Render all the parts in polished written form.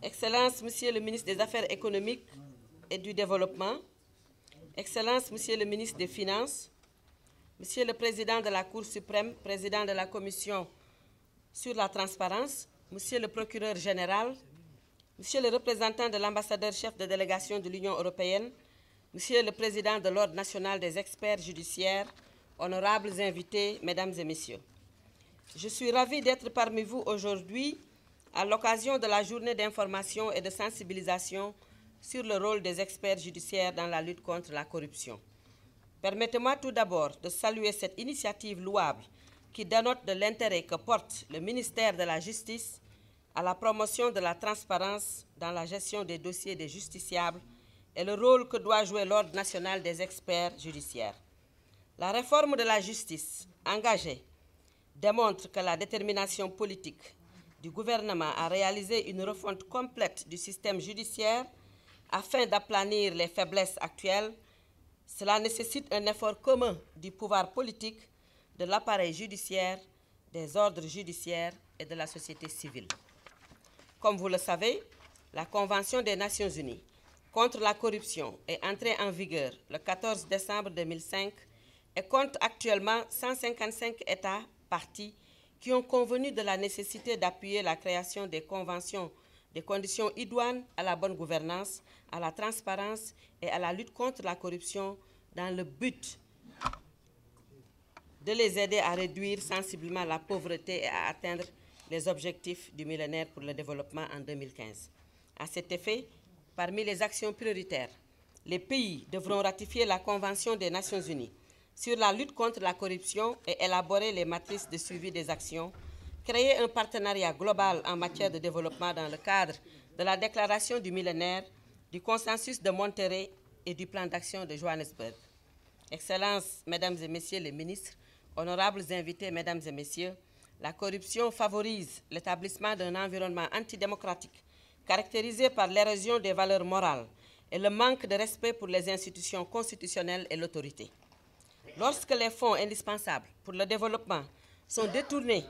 Excellences, Monsieur le ministre des Affaires économiques et du Développement, Excellences, Monsieur le ministre des Finances, Monsieur le Président de la Cour suprême, Président de la Commission sur la transparence, Monsieur le Procureur général, Monsieur le représentant de l'ambassadeur-chef de délégation de l'Union européenne, Monsieur le Président de l'Ordre national des experts judiciaires, honorables invités, Mesdames et Messieurs. Je suis ravie d'être parmi vous aujourd'hui à l'occasion de la journée d'information et de sensibilisation sur le rôle des experts judiciaires dans la lutte contre la corruption. Permettez-moi tout d'abord de saluer cette initiative louable qui dénote de l'intérêt que porte le ministère de la Justice à la promotion de la transparence dans la gestion des dossiers des justiciables et le rôle que doit jouer l'Ordre national des experts judiciaires. La réforme de la justice engagée démontre que la détermination politique du gouvernement à réaliser une refonte complète du système judiciaire afin d'aplanir les faiblesses actuelles. Cela nécessite un effort commun du pouvoir politique, de l'appareil judiciaire, des ordres judiciaires et de la société civile. Comme vous le savez, la Convention des Nations Unies contre la corruption est entrée en vigueur le 14 décembre 2005 et compte actuellement 155 États parties qui ont convenu de la nécessité d'appuyer la création des conventions des conditions idoines à la bonne gouvernance, à la transparence et à la lutte contre la corruption dans le but de les aider à réduire sensiblement la pauvreté et à atteindre les objectifs du millénaire pour le développement en 2015. À cet effet, parmi les actions prioritaires, les pays devront ratifier la Convention des Nations Unies sur la lutte contre la corruption et élaborer les matrices de suivi des actions, créer un partenariat global en matière de développement dans le cadre de la déclaration du millénaire, du consensus de Monterrey et du plan d'action de Johannesburg. Excellences, Mesdames et Messieurs les ministres, honorables invités, Mesdames et Messieurs, la corruption favorise l'établissement d'un environnement antidémocratique caractérisé par l'érosion des valeurs morales et le manque de respect pour les institutions constitutionnelles et l'autorité. Lorsque les fonds indispensables pour le développement sont détournés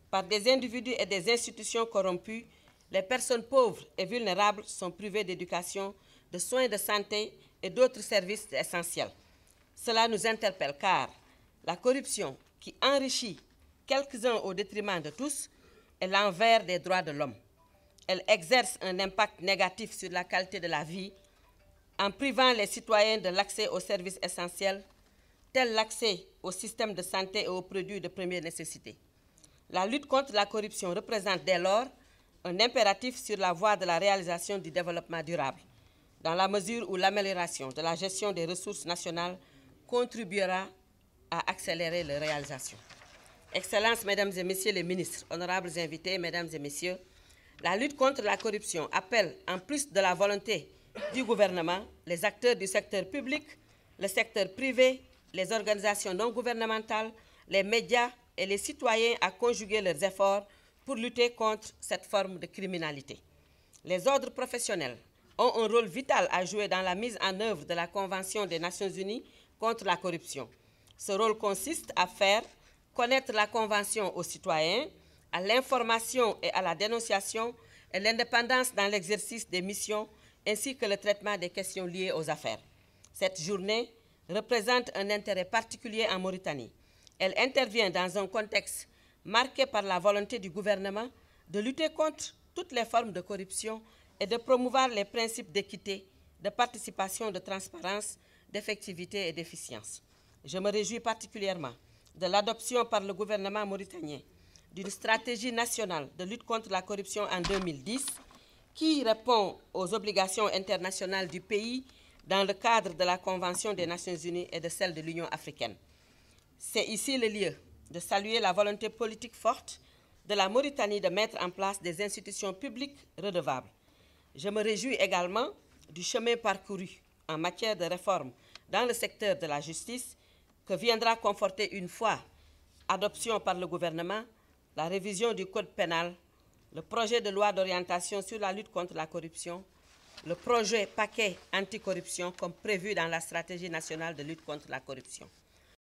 par des individus et des institutions corrompues, les personnes pauvres et vulnérables sont privées d'éducation, de soins de santé et d'autres services essentiels. Cela nous interpelle car la corruption qui enrichit quelques-uns au détriment de tous est l'envers des droits de l'homme. Elle exerce un impact négatif sur la qualité de la vie en privant les citoyens de l'accès aux services essentiels tels l'accès au système de santé et aux produits de première nécessité. La lutte contre la corruption représente dès lors un impératif sur la voie de la réalisation du développement durable, dans la mesure où l'amélioration de la gestion des ressources nationales contribuera à accélérer leur réalisation. Excellences, Mesdames et Messieurs les ministres, honorables invités, Mesdames et Messieurs, la lutte contre la corruption appelle, en plus de la volonté du gouvernement, les acteurs du secteur public, le secteur privé, les organisations non gouvernementales, les médias et les citoyens à conjuguer leurs efforts pour lutter contre cette forme de criminalité. Les ordres professionnels ont un rôle vital à jouer dans la mise en œuvre de la Convention des Nations Unies contre la corruption. Ce rôle consiste à faire connaître la Convention aux citoyens, à l'information et à la dénonciation et l'indépendance dans l'exercice des missions ainsi que le traitement des questions liées aux affaires. Cette journée représente un intérêt particulier en Mauritanie. Elle intervient dans un contexte marqué par la volonté du gouvernement de lutter contre toutes les formes de corruption et de promouvoir les principes d'équité, de participation, de transparence, d'effectivité et d'efficience. Je me réjouis particulièrement de l'adoption par le gouvernement mauritanien d'une stratégie nationale de lutte contre la corruption en 2010 qui répond aux obligations internationales du pays dans le cadre de la Convention des Nations Unies et de celle de l'Union africaine. C'est ici le lieu de saluer la volonté politique forte de la Mauritanie de mettre en place des institutions publiques redevables. Je me réjouis également du chemin parcouru en matière de réforme dans le secteur de la justice que viendra conforter une fois adoption par le gouvernement la révision du code pénal, le projet de loi d'orientation sur la lutte contre la corruption, le projet paquet anticorruption comme prévu dans la stratégie nationale de lutte contre la corruption.